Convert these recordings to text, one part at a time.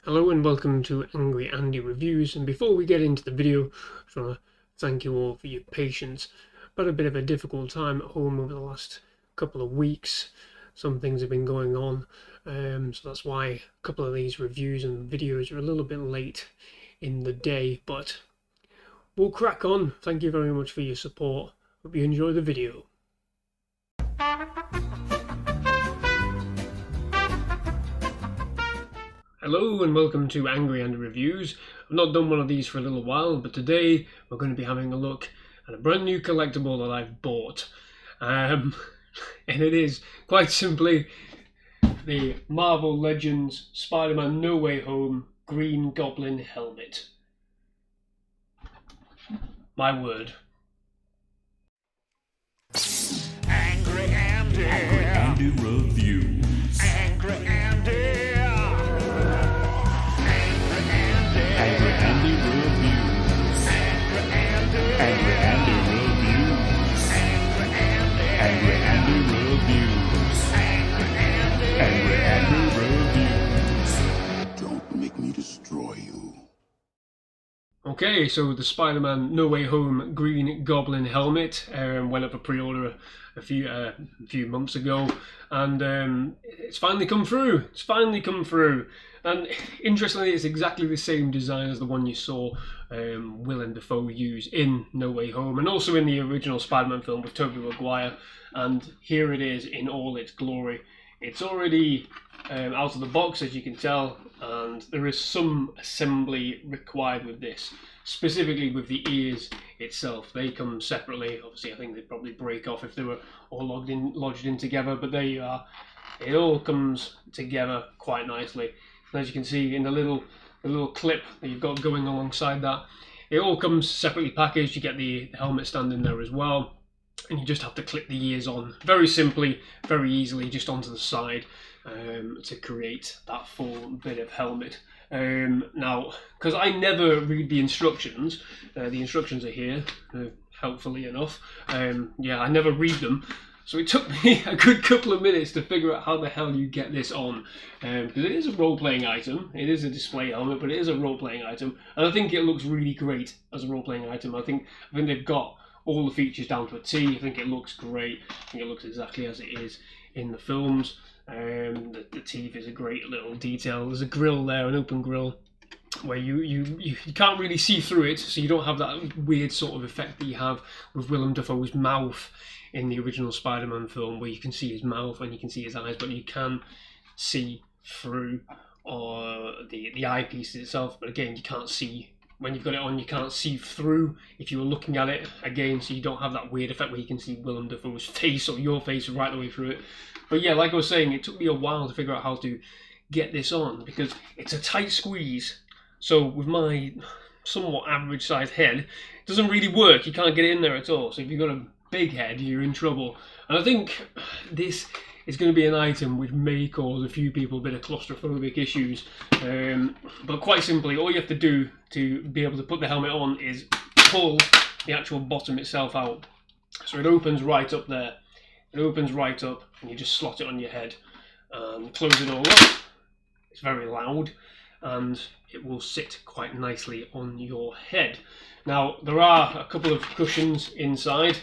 Hello and welcome to Angry Andy Reviews, and before we get into the video, I just want to thank you all for your patience. I've had a bit of a difficult time at home over the last couple of weeks. Some things have been going on, so that's why a couple of these reviews and videos are a little bit late in the day, but we'll crack on. Thank you very much for your support. Hope you enjoy the video. Hello and welcome to Angry Andy Reviews. I've not done one of these for a little while, but today we're going to be having a look at a brand new collectible that I've bought. And it is quite simply the Marvel Legends Spider-Man No Way Home Green Goblin Helmet. My word. Angry Andy. Angry Andy Reviews. Angry Andy. Angry Andy Reviews. Angry Andy. Angry Andy Reviews. Angry Andy Reviews. Don't make me destroy you. Okay, so the Spider-Man No Way Home Green Goblin Helmet went up for pre-order a few months ago, and it's finally come through. And interestingly, it's exactly the same design as the one you saw Willem Dafoe use in No Way Home, and also in the original Spider-Man film with Tobey Maguire. And here it is in all its glory. It's already out of the box, as you can tell, and there is some assembly required with this, specifically with the ears itself. They come separately. Obviously, I think they'd probably break off if they were all lodged in together, but there you are. It all comes together quite nicely. And as you can see in the little clip that you've got going alongside that, it all comes separately packaged. You get the helmet stand in there as well, and you just have to clip the ears on very simply, very easily, just onto the side to create that full bit of helmet. Now, because I never read the instructions are here, helpfully enough. Yeah, I never read them. So it took me a good couple of minutes to figure out how the hell you get this on. Because it is a role-playing item. It is a display helmet, but it is a role-playing item. And I think it looks really great as a role-playing item. I think they've got all the features down to a T. I think it looks great. I think it looks exactly as it is in the films. The teeth is a great little detail. There's a grill there, an open grill, where you can't really see through it, so you don't have that weird sort of effect that you have with Willem Dafoe's mouth in the original Spider-Man film, where you can see his mouth and you can see his eyes, but you can see through the eyepiece itself. But again, you can't see. When you've got it on, you can't see through if you were looking at it again, so you don't have that weird effect where you can see Willem Dafoe's face or your face right the way through it. But yeah, like I was saying, it took me a while to figure out how to get this on, because it's a tight squeeze. So with my somewhat average sized head, it doesn't really work. You can't get it in there at all. So if you've got a big head, you're in trouble. And I think this is going to be an item which may cause a few people a bit of claustrophobic issues. But quite simply, all you have to do to be able to put the helmet on is pull the actual bottom itself out. So it opens right up there. It opens right up, and you just slot it on your head and close it all up. It's very loud, and it will sit quite nicely on your head. Now, there are a couple of cushions inside.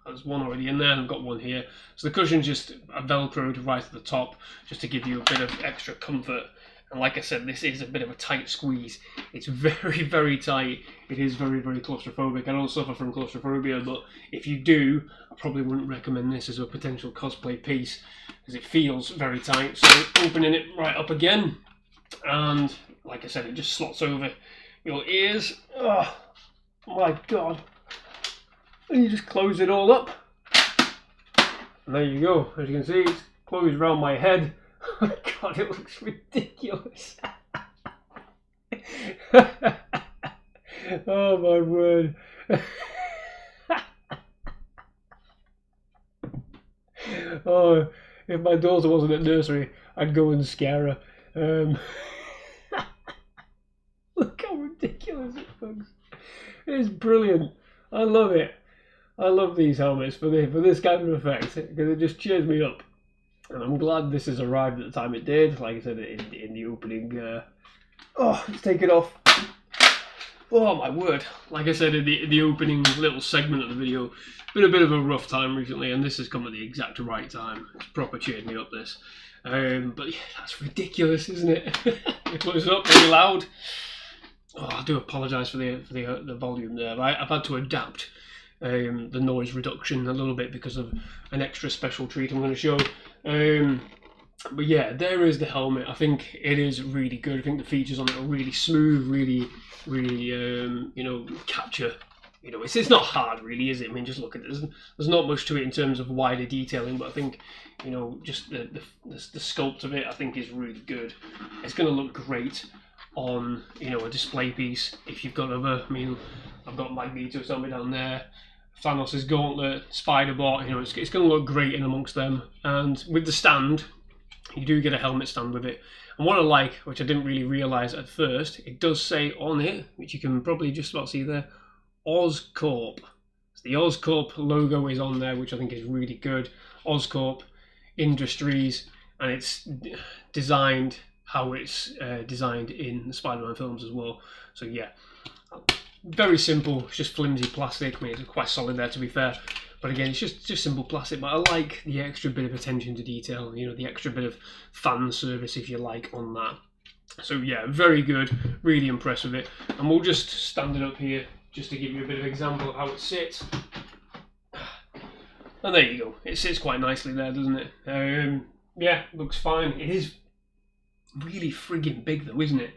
There's one already in there, and I've got one here. So the cushion's just a velcroed right at the top, just to give you a bit of extra comfort. And like I said, this is a bit of a tight squeeze. It's very, very tight. It is very, very claustrophobic. I don't suffer from claustrophobia, but if you do, I probably wouldn't recommend this as a potential cosplay piece, because it feels very tight. So opening it right up again, and like I said, it just slots over your ears. Oh my God. And you just close it all up. And there you go. As you can see, it's closed around my head. Oh my God, it looks ridiculous. Oh my word. Oh, if my daughter wasn't at nursery, I'd go and scare her. Look how ridiculous it looks. It's brilliant. I love it. I love these helmets for this kind of effect, because it just cheers me up. And I'm glad this has arrived at the time it did. Like I said in the opening Oh, let's take it off. Oh my word. Like I said in the opening little segment of the video, been a bit of a rough time recently, and this has come at the exact right time. It's proper cheered me up, this. But yeah, that's ridiculous, isn't it? It closes up really loud. Oh, I do apologise for the volume there. I've had to adapt the noise reduction a little bit because of an extra special treat I'm going to show. But yeah, there is the helmet. I think it is really good. I think the features on it are really smooth, really, capture. It's not hard, really, is it? I mean, just look at it. There's not much to it in terms of wider detailing, but I think, just the sculpt of it, I think, is really good. It's going to look great on, a display piece. If you've got other, I've got Magneto's helmet down there, Thanos' gauntlet, Spider-Bot. It's going to look great in amongst them. And with the stand, you do get a helmet stand with it. And what I like, which I didn't really realise at first, it does say on it, which you can probably just about see there, Oscorp. So the Oscorp logo is on there, which I think is really good. Oscorp Industries, and it's designed how it's designed in the Spider-Man films as well. So yeah, very simple. It's just flimsy plastic. It's quite solid there, to be fair. But again, it's just simple plastic. But I like the extra bit of attention to detail. The extra bit of fan service, if you like, on that. So yeah, very good. Really impressed with it. And we'll just stand it up here just to give you a bit of example of how it sits. And there you go. It sits quite nicely there, doesn't it? Yeah, looks fine. It is really frigging big though, isn't it?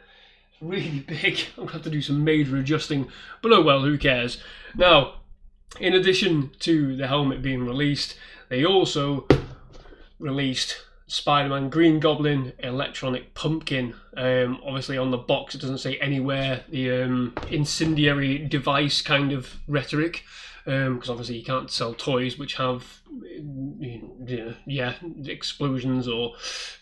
It's really big. I'm going to have to do some major adjusting. But oh well, who cares? Now, in addition to the helmet being released, they also released Spider-Man Green Goblin Electronic Pumpkin. Obviously on the box it doesn't say anywhere the incendiary device kind of rhetoric, because obviously you can't sell toys which have explosions or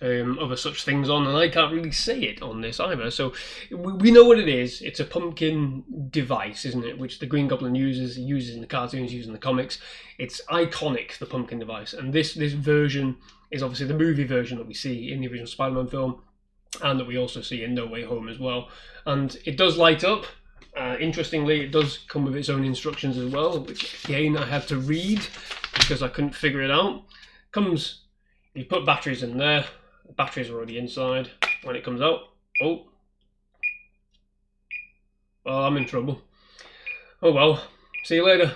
other such things on, and I can't really say it on this either. So we know what it is. It's a pumpkin device, isn't it, which the Green Goblin uses in the cartoons, uses in the comics. It's iconic, the pumpkin device, and this version is obviously the movie version that we see in the original Spider-Man film, and that we also see in No Way Home as well. And it does light up. Interestingly, it does come with its own instructions as well, which again I had to read because I couldn't figure it out. You put batteries in there. The batteries are already inside. When it comes out, oh, well, I'm in trouble. Oh well, see you later.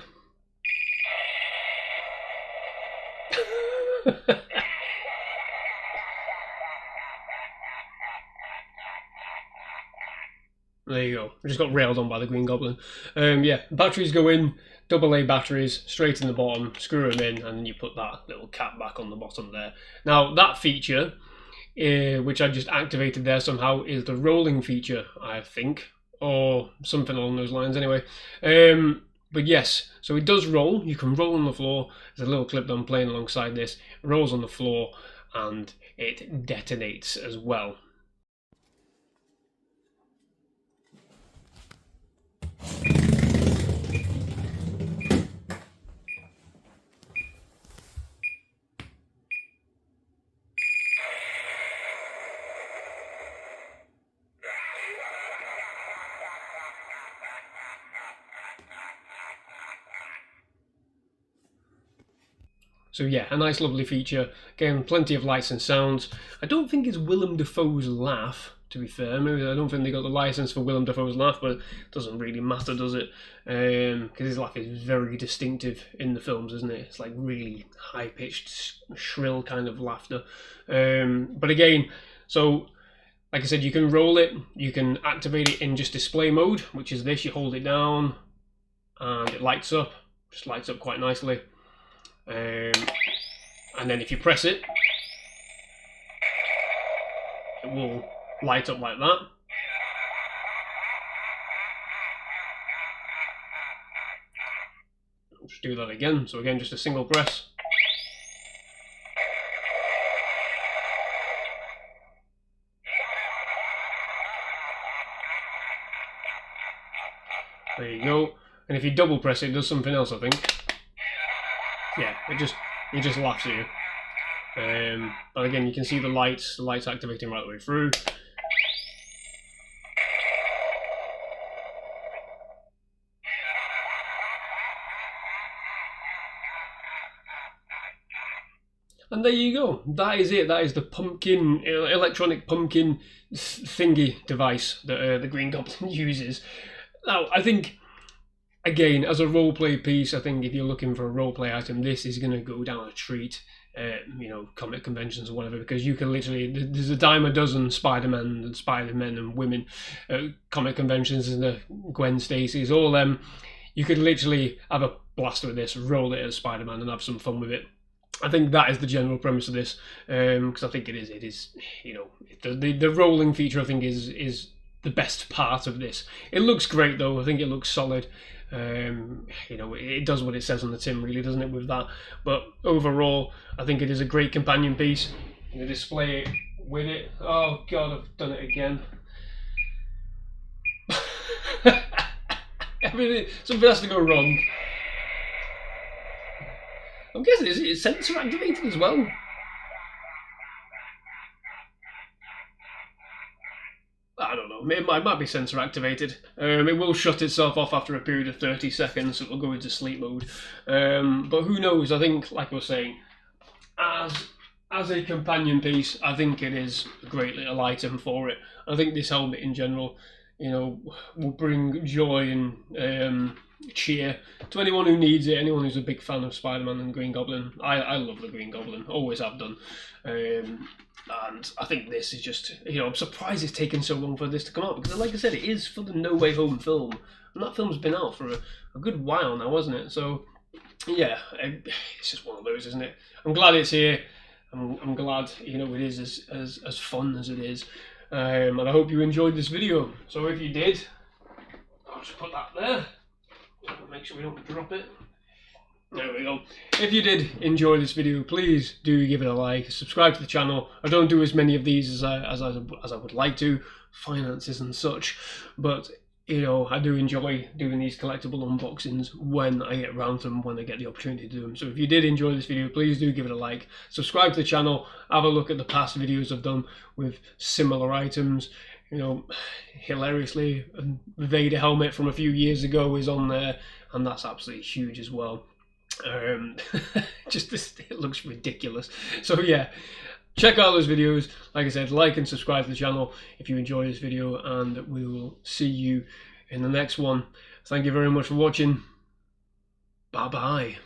There you go. I just got railed on by the Green Goblin. Yeah, batteries go in, AA batteries, straight in the bottom, screw them in, and you put that little cap back on the bottom there. Now, that feature, which I just activated there somehow, is the rolling feature, I think, or something along those lines anyway. But yes, so it does roll. You can roll on the floor. There's a little clip that I'm playing alongside this. It rolls on the floor, and it detonates as well. So yeah, a nice lovely feature. Again, plenty of lights and sounds. I don't think it's Willem Dafoe's laugh, to be fair. Maybe I don't think they got the license for Willem Dafoe's laugh, but it doesn't really matter, does it? Because his laugh is very distinctive in the films, isn't it? It's like really high-pitched, shrill kind of laughter. But again, so like I said, you can roll it, you can activate it in just display mode, which is this. You hold it down and it lights up, just lights up quite nicely. And then if you press it, it will light up like that. I'll just do that again. So again, just a single press. There you go. And if you double press it, it does something else, I think. Yeah, it just laughs at you. But again, you can see the lights activating right the way through. And there you go. That is it. That is the pumpkin, electronic pumpkin thingy device that the Green Goblin uses. Now, I think, again, as a roleplay piece, I think if you're looking for a roleplay item, this is going to go down a treat. Comic conventions or whatever, because you can literally, there's a dime a dozen Spider-Man and Spider-Men and women comic conventions, and the Gwen Stacy's, all them. You could literally have a blast with this, roll it as Spider-Man and have some fun with it. I think that is the general premise of this, because I think it is, the rolling feature I think is the best part of this. It looks great though, I think it looks solid. It does what it says on the tin, really, doesn't it, with that? But overall, I think it is a great companion piece. You display it with it. Oh god, I've done it again. Something has to go wrong. I'm guessing it's sensor activated as well. I don't know, it might be sensor activated. It will shut itself off after a period of 30 seconds, so it will go into sleep mode. But who knows, I think, like I was saying, as a companion piece, I think it is a great little item for it. I think this helmet in general, will bring joy and cheer to anyone who needs it, anyone who's a big fan of Spider-Man and Green Goblin. I love the Green Goblin, always have done. And I think this is just, I'm surprised it's taken so long for this to come out, because like I said, it is for the No Way Home film, and that film's been out for a good while now, hasn't it? So, yeah, it's just one of those, isn't it? I'm glad it's here. I'm glad, it is as fun as it is. And I hope you enjoyed this video. So if you did, I'll just put that there. Make sure we don't drop it. There we go. If you did enjoy this video, please do give it a like, subscribe to the channel. I don't do as many of these as I would like to, finances and such, but I do enjoy doing these collectible unboxings when I get around to them, when I get the opportunity to do them. So if you did enjoy this video, please do give it a like, subscribe to the channel, have a look at the past videos I've done with similar items. Hilariously, the Vader helmet from a few years ago is on there, and that's absolutely huge as well. It looks ridiculous. So yeah, check out those videos. Like I said, like and subscribe to the channel if you enjoy this video, and we will see you in the next one. Thank you very much for watching. Bye bye.